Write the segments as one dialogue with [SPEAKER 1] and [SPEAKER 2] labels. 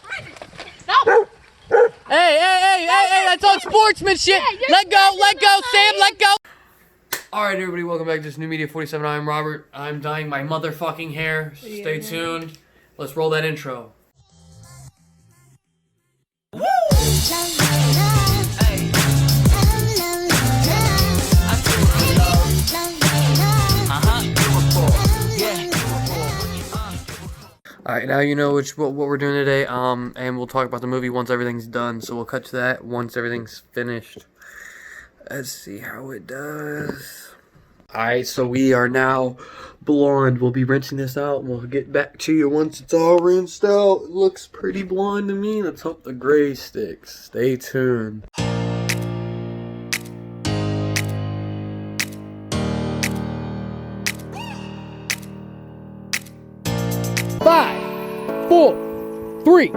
[SPEAKER 1] No.
[SPEAKER 2] Hey, that's on sportsmanship. Let go, Sam, let go. Alright, everybody, welcome back to this New Media 47. I'm Robert. I'm dyeing my motherfucking hair. Stay tuned. Let's roll that intro. Alright, now you know what we're doing today, and we'll talk about the movie once everything's done, so we'll cut to that once everything's finished. Let's see how it does. Alright, so we are now blonde. We'll be rinsing this out, and we'll get back to you once it's all rinsed out. It looks pretty blonde to me. Let's hope the gray sticks. Stay tuned.
[SPEAKER 3] Five, 4, 3,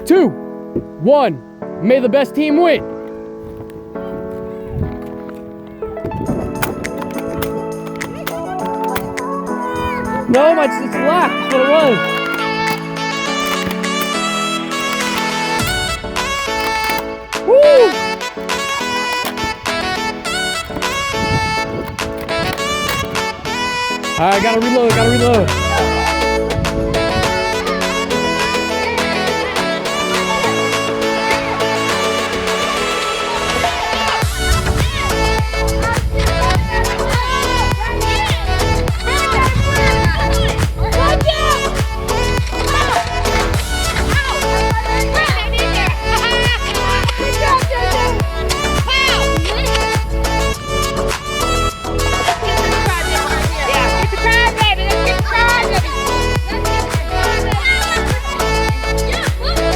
[SPEAKER 3] 2, 1. May the best team win. No, it's locked. That's what it was. Woo! Alright, gotta reload.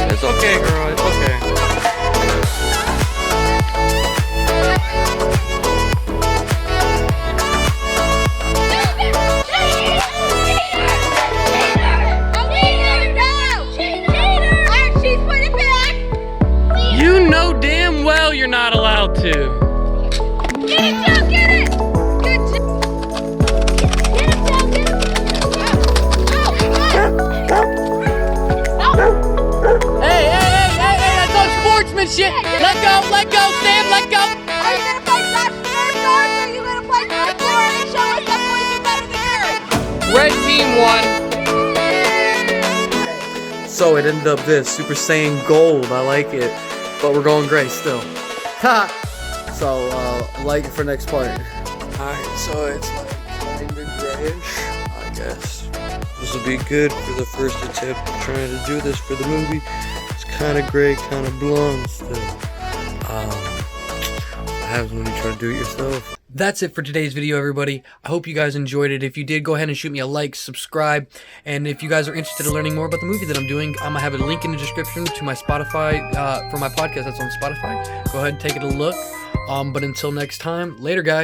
[SPEAKER 2] It's okay, girl. It's okay. You know damn well you're not allowed to.
[SPEAKER 1] Get it, Joe, get it! Good job. Get it, Joe, get it!
[SPEAKER 2] Hey, that's on sportsmanship. Let go, Sam, let go.
[SPEAKER 1] Are you gonna play Josh Nerf or are you gonna play Nerf and show us that boys are better than girls?
[SPEAKER 2] Red team won. So it ended up this, Super Saiyan Gold. I like it, but we're going gray still. Ha! So, like it for next part. Alright, so it's like kinda grayish, I guess. This will be good for the first attempt trying to do this for the movie. It's kinda gray, kinda blonde still. What happens when you try to do it yourself. That's it for today's video, everybody. I hope you guys enjoyed it. If you did, go ahead and shoot me a like, subscribe, and if you guys are interested in learning more about the movie that I'm doing, I'm gonna have a link in the description to my Spotify, for my podcast that's on Spotify. Go ahead and take it a look. But until next time, later, guys.